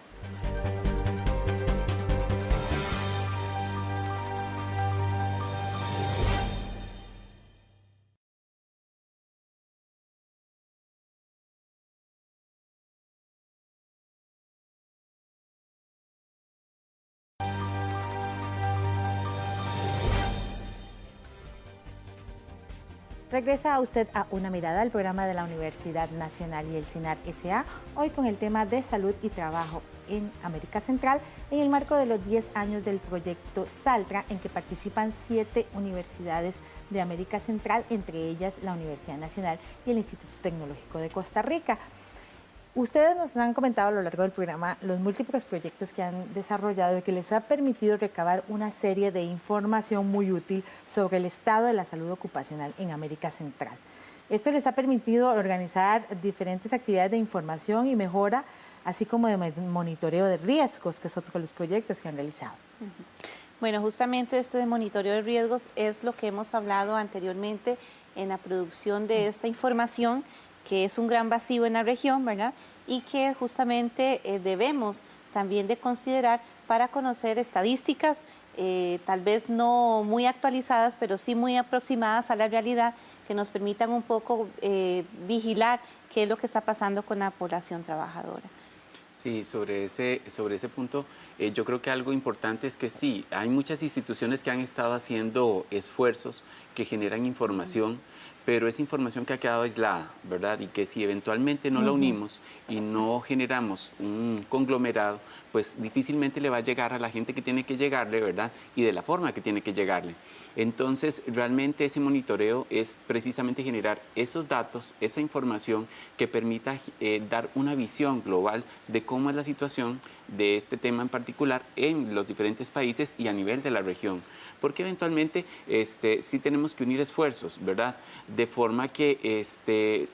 Regresa usted a Una Mirada, el programa de la Universidad Nacional y el CINAR S.A., hoy con el tema de salud y trabajo en América Central, en el marco de los 10 años del proyecto SALTRA, en que participan 7 universidades de América Central, entre ellas la Universidad Nacional y el Instituto Tecnológico de Costa Rica. Ustedes nos han comentado a lo largo del programa los múltiples proyectos que han desarrollado y que les ha permitido recabar una serie de información muy útil sobre el estado de la salud ocupacional en América Central. Esto les ha permitido organizar diferentes actividades de información y mejora, así como de monitoreo de riesgos, que es otro de los proyectos que han realizado. Bueno, justamente este de monitoreo de riesgos es lo que hemos hablado anteriormente en la producción de esta información, que es un gran vacío en la región, ¿verdad? Y que justamente debemos también de considerar para conocer estadísticas, tal vez no muy actualizadas, pero sí muy aproximadas a la realidad, que nos permitan un poco vigilar qué es lo que está pasando con la población trabajadora. Sí, sobre ese punto, yo creo que algo importante es que sí, hay muchas instituciones que han estado haciendo esfuerzos que generan información, pero es información que ha quedado aislada, ¿verdad? Y que si eventualmente no la unimos y no generamos un conglomerado, pues difícilmente le va a llegar a la gente que tiene que llegarle, ¿verdad? Y de la forma que tiene que llegarle. Entonces, realmente ese monitoreo es precisamente generar esos datos, esa información que permita dar una visión global de cómo es la situación de este tema en particular en los diferentes países y a nivel de la región. Porque eventualmente sí tenemos que unir esfuerzos, ¿verdad? De forma que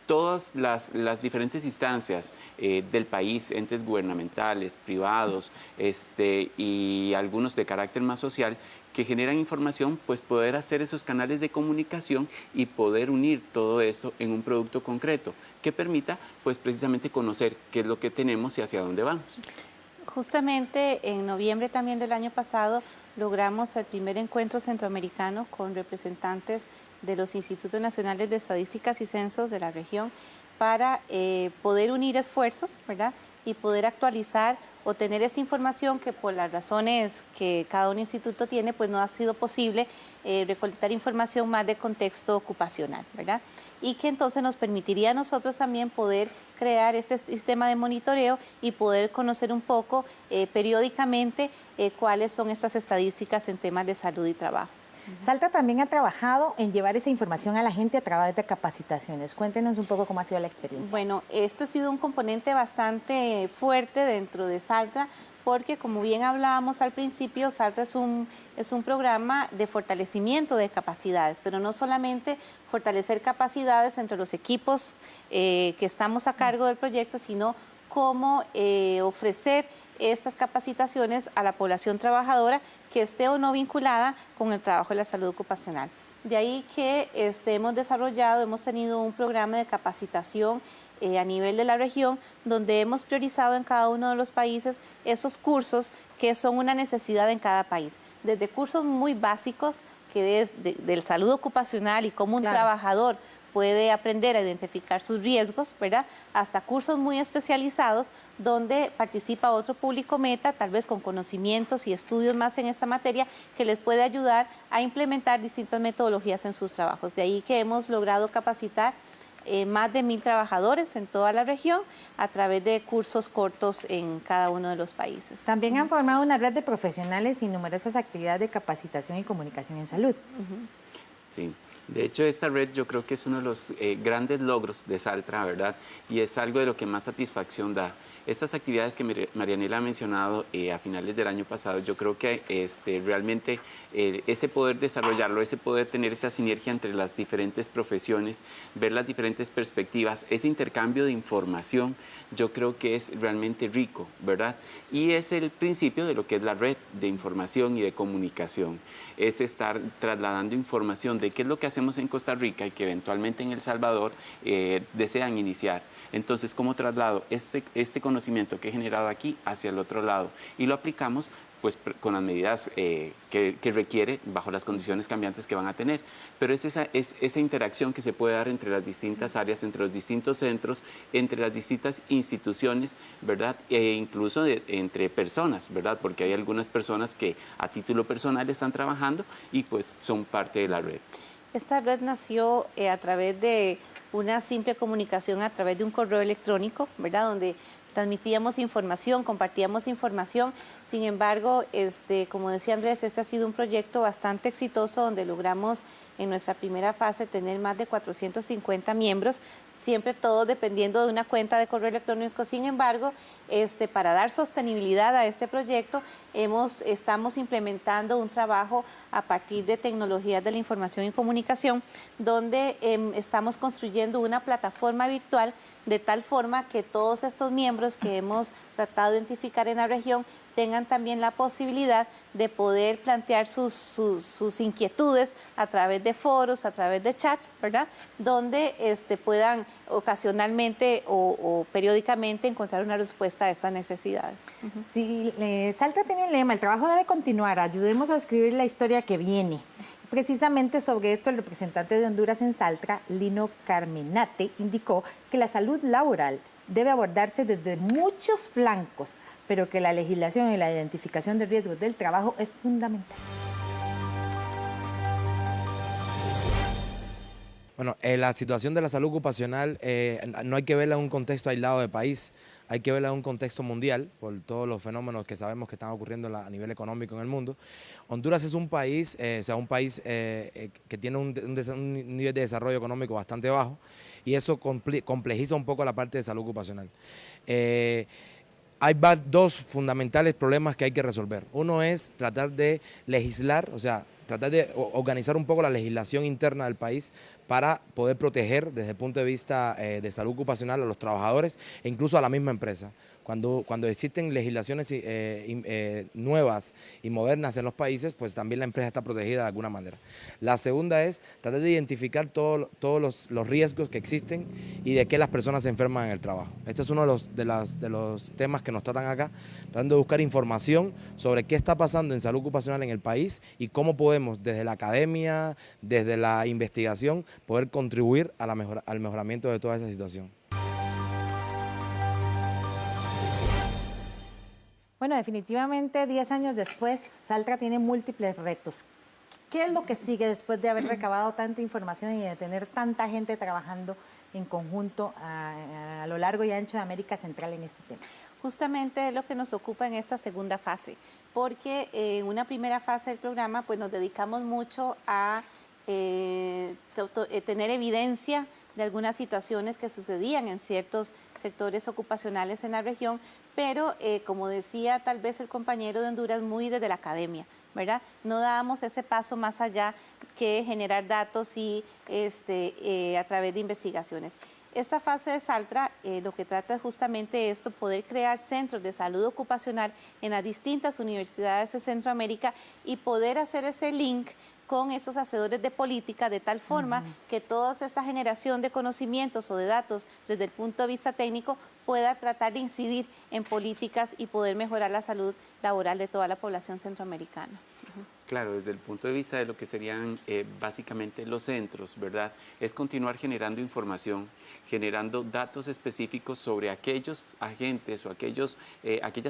todas las diferentes instancias del país, entes gubernamentales, privados y algunos de carácter más social, que generan información, pues poder hacer esos canales de comunicación y poder unir todo esto en un producto concreto que permita, pues precisamente conocer qué es lo que tenemos y hacia dónde vamos. Justamente en noviembre también del año pasado logramos el primer encuentro centroamericano con representantes de los Institutos Nacionales de Estadísticas y Censos de la región para poder unir esfuerzos, ¿verdad? Y poder actualizar o tener esta información que por las razones que cada un instituto tiene, pues no ha sido posible recolectar información más de contexto ocupacional, ¿verdad? Y que entonces nos permitiría a nosotros también poder crear este sistema de monitoreo y poder conocer un poco periódicamente cuáles son estas estadísticas en temas de salud y trabajo. Saltra también ha trabajado en llevar esa información a la gente a través de capacitaciones. Cuéntenos un poco cómo ha sido la experiencia. Bueno, este ha sido un componente bastante fuerte dentro de Saltra, porque como bien hablábamos al principio, Saltra es un programa de fortalecimiento de capacidades, pero no solamente fortalecer capacidades entre los equipos que estamos a cargo del proyecto, sino cómo ofrecer estas capacitaciones a la población trabajadora que esté o no vinculada con el trabajo de la salud ocupacional. De ahí que hemos tenido un programa de capacitación a nivel de la región, donde hemos priorizado en cada uno de los países esos cursos que son una necesidad en cada país. Desde cursos muy básicos, que es del salud ocupacional y cómo un trabajador puede aprender a identificar sus riesgos, ¿verdad? Hasta cursos muy especializados donde participa otro público meta, tal vez con conocimientos y estudios más en esta materia, que les puede ayudar a implementar distintas metodologías en sus trabajos. De ahí que hemos logrado capacitar más de 1000 trabajadores en toda la región a través de cursos cortos en cada uno de los países. También han formado una red de profesionales y numerosas actividades de capacitación y comunicación en salud. Sí. De hecho, esta red yo creo que es uno de los grandes logros de Saltra, ¿verdad? Y es algo de lo que más satisfacción da. Estas actividades que Marianela ha mencionado a finales del año pasado, yo creo que realmente ese poder desarrollarlo, ese poder tener esa sinergia entre las diferentes profesiones, ver las diferentes perspectivas, ese intercambio de información, yo creo que es realmente rico, ¿verdad? Y es el principio de lo que es la red de información y de comunicación. Es estar trasladando información de qué es lo que hacemos en Costa Rica y que eventualmente en El Salvador desean iniciar. Entonces, ¿cómo traslado este conocimiento que he generado aquí hacia el otro lado? Y lo aplicamos pues con las medidas que requiere bajo las condiciones cambiantes que van a tener. Pero es esa interacción que se puede dar entre las distintas áreas, entre los distintos centros, entre las distintas instituciones, ¿verdad? E incluso entre personas, ¿verdad? Porque hay algunas personas que a título personal están trabajando y pues son parte de la red. Esta red nació a través de una simple comunicación a través de un correo electrónico, ¿verdad? Donde transmitíamos información, compartíamos información. Sin embargo, como decía Andrés, este ha sido un proyecto bastante exitoso donde logramos en nuestra primera fase tener más de 450 miembros, siempre todos dependiendo de una cuenta de correo electrónico. Sin embargo, para dar sostenibilidad a este proyecto, estamos implementando un trabajo a partir de tecnologías de la información y comunicación, donde estamos construyendo una plataforma virtual de tal forma que todos estos miembros que hemos tratado de identificar en la región tengan también la posibilidad de poder plantear sus inquietudes a través de foros, a través de chats, ¿verdad? Donde puedan ocasionalmente o periódicamente encontrar una respuesta a estas necesidades. Sí, Saltra tiene un lema: el trabajo debe continuar, ayudemos a escribir la historia que viene. Precisamente sobre esto, el representante de Honduras en Saltra, Lino Carmenate, indicó que la salud laboral debe abordarse desde muchos flancos, pero que la legislación y la identificación de riesgos del trabajo es fundamental. Bueno, la situación de la salud ocupacional no hay que verla en un contexto aislado del país, hay que verla en un contexto mundial por todos los fenómenos que sabemos que están ocurriendo a nivel económico en el mundo. Honduras es un país, que tiene un nivel de desarrollo económico bastante bajo y eso complejiza un poco la parte de salud ocupacional. Hay dos fundamentales problemas que hay que resolver. Uno es tratar de legislar, o sea, tratar de organizar un poco la legislación interna del país para poder proteger desde el punto de vista de salud ocupacional a los trabajadores e incluso a la misma empresa. Cuando existen legislaciones nuevas y modernas en los países, pues también la empresa está protegida de alguna manera. La segunda es tratar de identificar todos los riesgos que existen y de qué las personas se enferman en el trabajo. Este es uno de los temas que nos tratan acá, tratando de buscar información sobre qué está pasando en salud ocupacional en el país y cómo podemos desde la academia, desde la investigación, poder contribuir a al mejoramiento de toda esa situación. Bueno, definitivamente 10 años después, Saltra tiene múltiples retos. ¿Qué es lo que sigue después de haber recabado tanta información y de tener tanta gente trabajando en conjunto a lo largo y ancho de América Central en este tema? Justamente es lo que nos ocupa en esta segunda fase, porque en una primera fase del programa pues nos dedicamos mucho a tener evidencia de algunas situaciones que sucedían en ciertos sectores ocupacionales en la región, pero como decía tal vez el compañero de Honduras, muy desde la academia, ¿verdad? No dábamos ese paso más allá que generar datos y a través de investigaciones. Esta fase de Saltra lo que trata es justamente esto, poder crear centros de salud ocupacional en las distintas universidades de Centroamérica y poder hacer ese link con esos hacedores de política de tal forma que toda esta generación de conocimientos o de datos desde el punto de vista técnico pueda tratar de incidir en políticas y poder mejorar la salud laboral de toda la población centroamericana. Claro, desde el punto de vista de lo que serían básicamente los centros, ¿verdad? Es continuar generando información, generando datos específicos sobre aquellos agentes o aquellas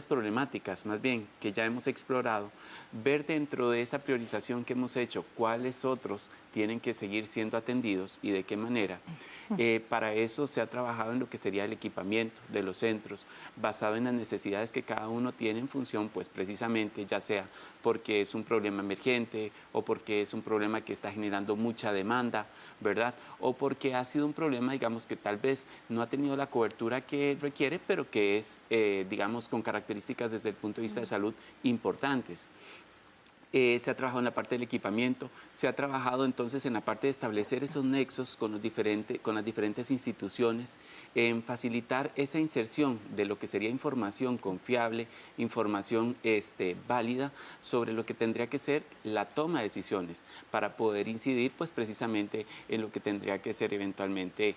problemáticas, más bien, que ya hemos explorado, ver dentro de esa priorización que hemos hecho cuáles otros tienen que seguir siendo atendidos y de qué manera. Para eso se ha trabajado en lo que sería el equipamiento de los centros, basado en las necesidades que cada uno tiene en función, pues precisamente, ya sea porque es un problema emergente o porque es un problema que está generando mucha demanda, ¿verdad? O porque ha sido un problema, digamos, que tal vez no ha tenido la cobertura que requiere, pero que es, digamos, con características desde el punto de vista de salud importantes. Se ha trabajado en la parte del equipamiento, se ha trabajado entonces en la parte de establecer esos nexos con las diferentes instituciones, en facilitar esa inserción de lo que sería información confiable, información válida sobre lo que tendría que ser la toma de decisiones para poder incidir pues precisamente en lo que tendría que ser eventualmente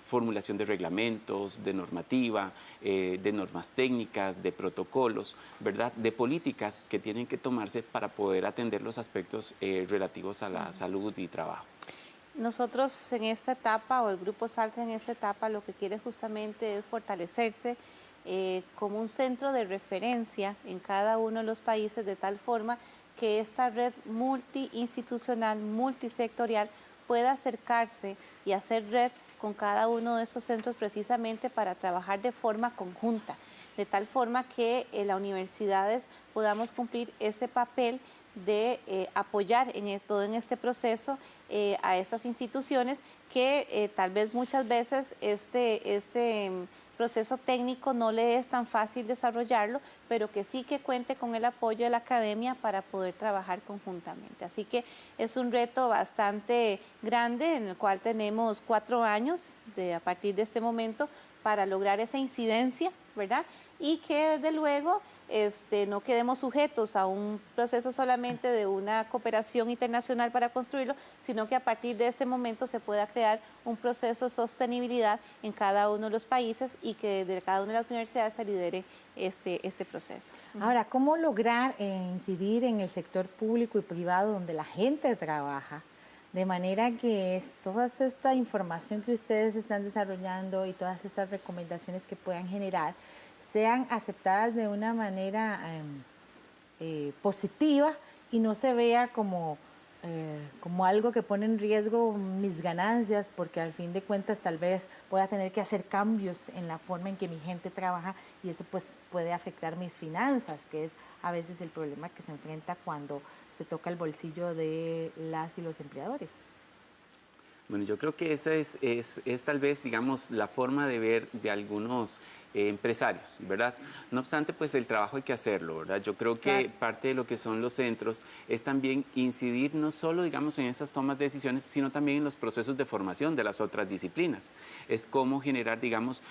formulación de reglamentos, de normativa, de normas técnicas, de protocolos, ¿verdad? De políticas que tienen que tomarse para poder atender los aspectos relativos a la salud y trabajo. Nosotros en esta etapa, o el Grupo Saltra en esta etapa, lo que quiere justamente es fortalecerse como un centro de referencia en cada uno de los países, de tal forma que esta red multiinstitucional, multisectorial, pueda acercarse y hacer red con cada uno de estos centros precisamente para trabajar de forma conjunta, de tal forma que las universidades podamos cumplir ese papel de apoyar todo en este proceso a estas instituciones que tal vez muchas veces este proceso técnico no le es tan fácil desarrollarlo, pero que sí que cuente con el apoyo de la academia para poder trabajar conjuntamente. Así que es un reto bastante grande en el cual tenemos 4 años a partir de este momento para lograr esa incidencia, ¿verdad? Y que desde luego no quedemos sujetos a un proceso solamente de una cooperación internacional para construirlo, sino que a partir de este momento se pueda crear un proceso de sostenibilidad en cada uno de los países y que de cada una de las universidades se lidere este proceso. Ahora, ¿cómo lograr incidir en el sector público y privado donde la gente trabaja? De manera que toda esta información que ustedes están desarrollando y todas estas recomendaciones que puedan generar sean aceptadas de una manera positiva y no se vea como algo que pone en riesgo mis ganancias, porque al fin de cuentas tal vez pueda tener que hacer cambios en la forma en que mi gente trabaja y eso pues puede afectar mis finanzas, que es a veces el problema que se enfrenta cuando se toca el bolsillo de las y los empleadores. Bueno, yo creo que esa es tal vez, digamos, la forma de ver de algunos empresarios, ¿verdad? No obstante, pues el trabajo hay que hacerlo, ¿verdad? Yo creo que parte de lo que son los centros es también incidir no solo, digamos, en esas tomas de decisiones, sino también en los procesos de formación de las otras disciplinas. Es cómo generar, digamos,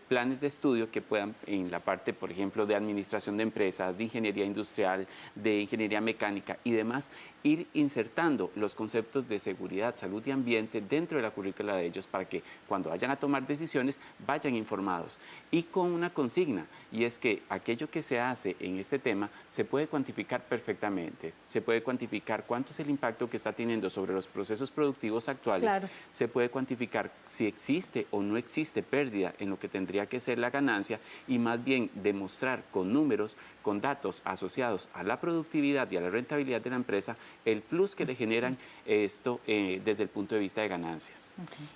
planes de estudio que puedan, en la parte, por ejemplo, de administración de empresas, de ingeniería industrial, de ingeniería mecánica y demás, ir insertando los conceptos de seguridad, salud y ambiente dentro de la currícula de ellos para que cuando vayan a tomar decisiones vayan informados. Y con una consigna, y es que aquello que se hace en este tema se puede cuantificar perfectamente, se puede cuantificar cuánto es el impacto que está teniendo sobre los procesos productivos actuales, se puede cuantificar si existe o no existe pérdida en lo que tendría que ser la ganancia y más bien demostrar con números, con datos asociados a la productividad y a la rentabilidad de la empresa, el plus que le generan esto desde el punto de vista de ganancias.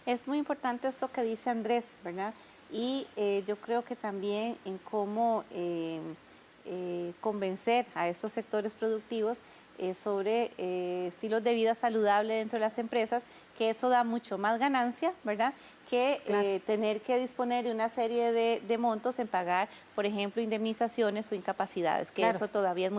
Es muy importante esto que dice Andrés, ¿verdad? Y yo creo que también en cómo convencer a estos sectores productivos sobre estilos de vida saludable dentro de las empresas, que eso da mucho más ganancia, ¿verdad? Que tener que disponer de una serie de montos en pagar, por ejemplo, indemnizaciones o incapacidades, que eso todavía es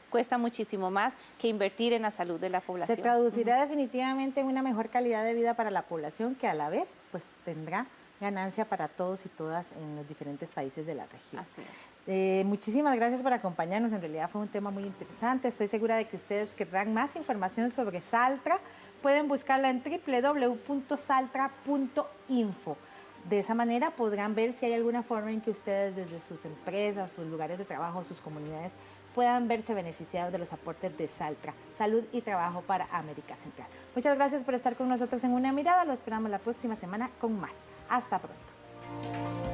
cuesta muchísimo más que invertir en la salud de la población. Se traducirá definitivamente en una mejor calidad de vida para la población, que a la vez pues tendrá ganancia para todos y todas en los diferentes países de la región. Así es. Muchísimas gracias por acompañarnos, en realidad fue un tema muy interesante, estoy segura de que ustedes querrán más información sobre Saltra, pueden buscarla en www.saltra.info. De esa manera podrán ver si hay alguna forma en que ustedes desde sus empresas, sus lugares de trabajo, sus comunidades puedan verse beneficiados de los aportes de Saltra, Salud y Trabajo para América Central. Muchas gracias por estar con nosotros en Una Mirada, lo esperamos la próxima semana con más. Hasta pronto.